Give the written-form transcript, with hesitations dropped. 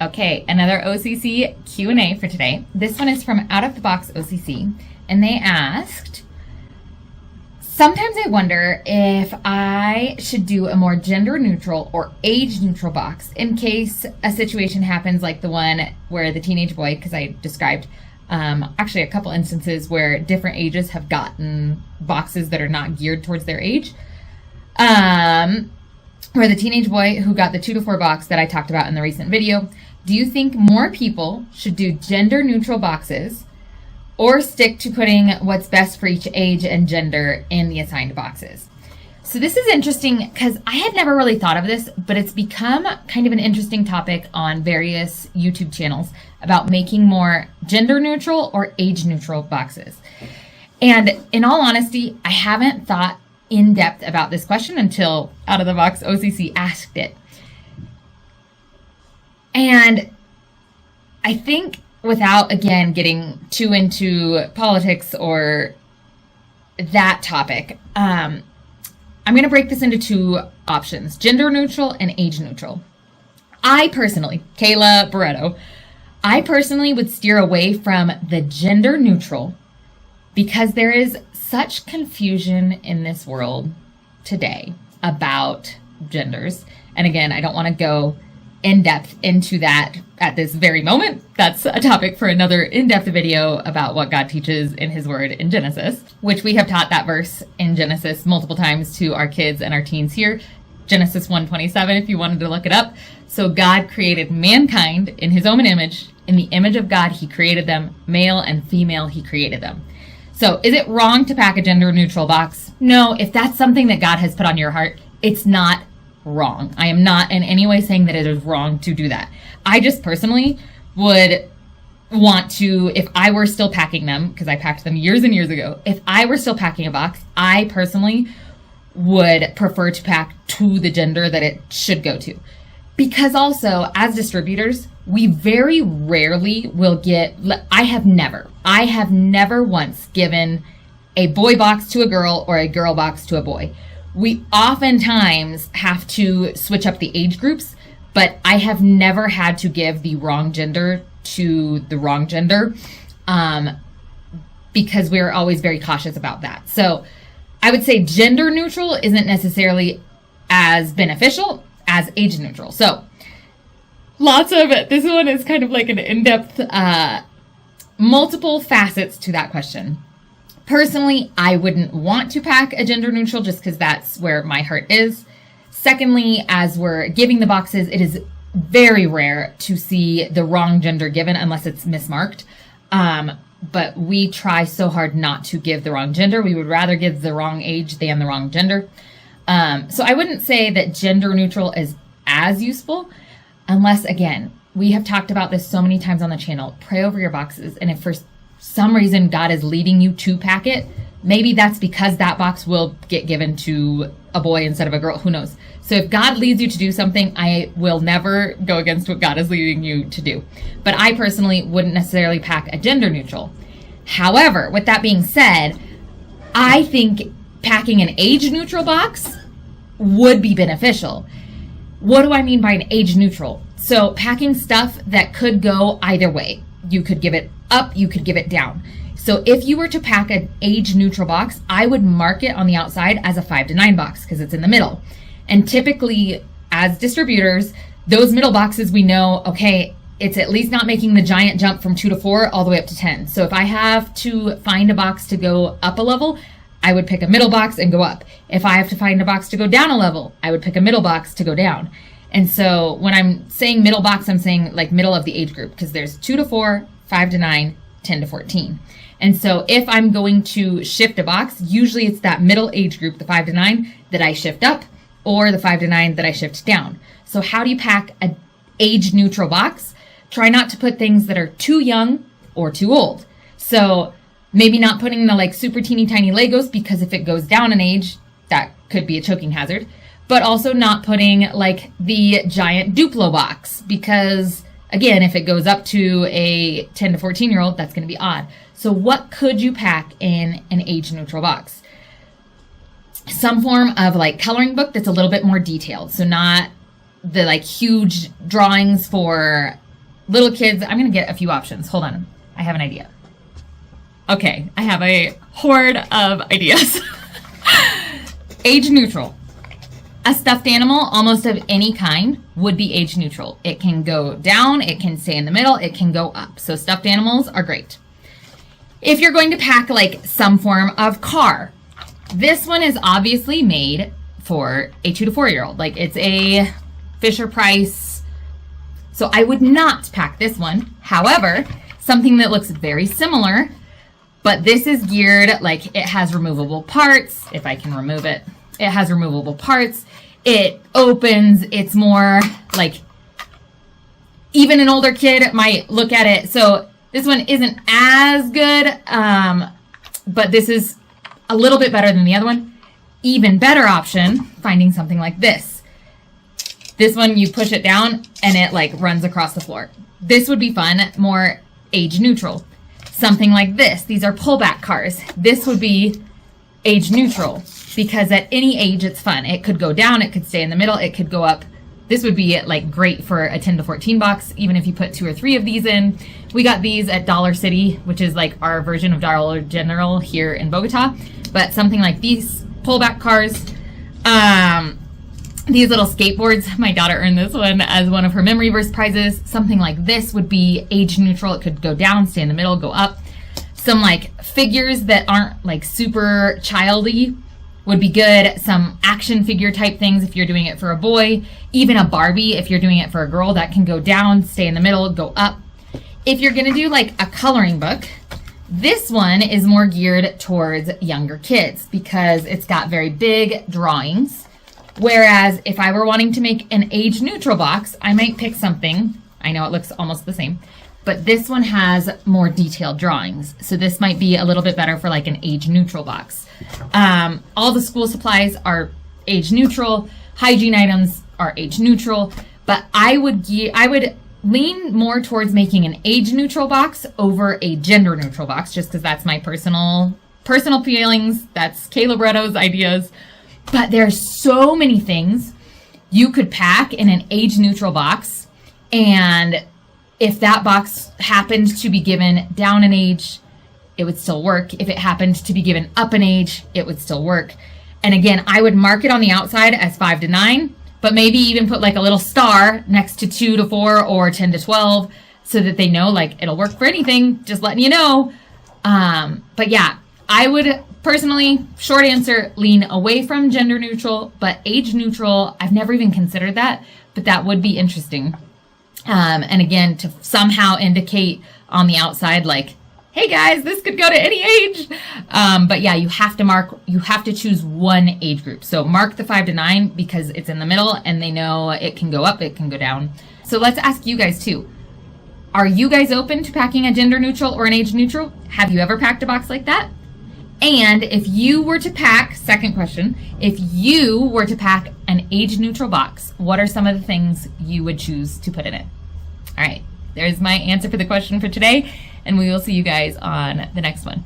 Okay, another OCC Q&A for today. This one is from Out of the Box OCC, and they asked, sometimes I wonder if I should do a more gender neutral or age neutral box in case a situation happens like the one where the teenage boy, because I described actually a couple instances where different ages have gotten boxes that are not geared towards their age. Where the teenage boy who got the 2 to 4 box that I talked about in the recent video. Do you think more people should do gender neutral boxes or stick to putting what's best for each age and gender in the assigned boxes? So this is interesting because I had never really thought of this, but it's become kind of an interesting topic on various YouTube channels about making more gender neutral or age neutral boxes. And in all honesty, I haven't thought in depth about this question until Out of the Box OCC asked it. And I think, without again getting too into politics or that topic, I'm going to break this into two options: gender neutral and age neutral. I personally, Kayla Barreto, I personally would steer away from the gender neutral because there is such confusion in this world today about genders. And again, I don't want to go in depth into that at this very moment. That's a topic for another in-depth video about what God teaches in his word in Genesis, which we have taught that verse in Genesis multiple times to our kids and our teens here. Genesis 1:27, if you wanted to look it up. So God created mankind in his own image. In the image of God, he created them. Male and female, he created them. So is it wrong to pack a gender neutral box? No, if that's something that God has put on your heart, it's not wrong. I am not in any way saying that it is wrong to do that. I just personally would want to, if I were still packing them, because I packed them years and years ago, if I were still packing a box, I personally would prefer to pack to the gender that it should go to. Because also, as distributors, we very rarely will get, I have never once given a boy box to a girl or a girl box to a boy. We oftentimes have to switch up the age groups, but I have never had to give the wrong gender to the wrong gender, because we're always very cautious about that. So I would say gender neutral isn't necessarily as beneficial as age neutral. So lots of it. This one is kind of like an in-depth, multiple facets to that question. Personally, I wouldn't want to pack a gender neutral just because that's where my heart is. Secondly, as we're giving the boxes, it is very rare to see the wrong gender given unless it's mismarked. But we try so hard not to give the wrong gender. We would rather give the wrong age than the wrong gender. So I wouldn't say that gender neutral is as useful unless, again, we have talked about this so many times on the channel. Pray over your boxes. And if for some reason God is leading you to pack it, maybe that's because that box will get given to a boy instead of a girl. Who knows? So if God leads you to do something, I will never go against what God is leading you to do. But I personally wouldn't necessarily pack a gender neutral. However, with that being said, I think packing an age neutral box would be beneficial. What do I mean by an age neutral? So packing stuff that could go either way. You could give it up, you could give it down. So if you were to pack an age neutral box, I would mark it on the outside as a 5 to 9 box because it's in the middle. And typically, as distributors, those middle boxes we know, okay, it's at least not making the giant jump from 2 to 4 all the way up to 10. So if I have to find a box to go up a level, I would pick a middle box and go up. If I have to find a box to go down a level, I would pick a middle box to go down. And so when I'm saying middle box, I'm saying like middle of the age group because there's 2 to 4, 5 to 9, 10 to 14. And so if I'm going to shift a box, usually it's that middle age group, the 5 to 9, that I shift up, or the 5 to 9 that I shift down. So how do you pack an age neutral box? Try not to put things that are too young or too old. So maybe not putting the like super teeny tiny Legos because if it goes down in age, that could be a choking hazard. But also not putting like the giant Duplo box because again, if it goes up to a 10 to 14-year-old, that's going to be odd. So what could you pack in an age neutral box? Some form of like coloring book that's a little bit more detailed. So not the like huge drawings for little kids, I'm going to get a few options. Hold on. I have an idea. Okay, I have a horde of ideas. Age neutral. A stuffed animal, almost of any kind, would be age neutral. It can go down, it can stay in the middle, it can go up. So stuffed animals are great. If you're going to pack like some form of car, this one is obviously made for a 2 to 4 year old. Like it's a Fisher Price. So I would not pack this one. However, something that looks very similar, but this is geared, like it has removable parts. If I can remove it, it has removable parts. It opens, it's more like, even an older kid might look at it. So this one isn't as good, but this is a little bit better than the other one. Even better option, finding something like this. This one, you push it down and it like runs across the floor. This would be fun, more age neutral. Something like this. These are pullback cars. This would be age neutral because at any age it's fun. It could go down, it could stay in the middle, it could go up. This would be like great for a 10 to 14 box, even if you put 2 or 3 of these in. We got these at Dollar City, which is like our version of Dollar General here in Bogota. But something like these pullback cars, these little skateboards. My daughter earned this one as one of her memory verse prizes. Something like this would be age neutral. It could go down, stay in the middle, go up. Some like figures that aren't like super childy would be good. Some action figure type things if you're doing it for a boy. Even a Barbie if you're doing it for a girl, that can go down, stay in the middle, go up. If you're gonna do like a coloring book, this one is more geared towards younger kids because it's got very big drawings. Whereas if I were wanting to make an age neutral box, I might pick something. I know it looks almost the same, but this one has more detailed drawings. So this might be a little bit better for like an age neutral box. All the school supplies are age neutral. Hygiene items are age neutral, but I would lean more towards making an age neutral box over a gender neutral box, just because that's my personal feelings. That's Kayla Barreto's ideas. But there's so many things you could pack in an age neutral box, and if that box happened to be given down an age, it would still work. If it happened to be given up an age, it would still work. And again, I would mark it on the outside as 5 to 9, but maybe even put like a little star next to 2 to 4 or 10 to 12 so that they know like it'll work for anything, just letting you know. But yeah, I would personally, short answer, lean away from gender neutral, but age neutral, I've never even considered that, but that would be interesting. And again, to somehow indicate on the outside, like, hey guys, this could go to any age. But yeah, you have to choose one age group. So mark the 5 to 9 because it's in the middle and they know it can go up, it can go down. So let's ask you guys too. Are you guys open to packing a gender neutral or an age neutral? Have you ever packed a box like that? And if you were to pack, second question, if you were to pack an age neutral box, what are some of the things you would choose to put in it? All right, there's my answer for the question for today, and we will see you guys on the next one.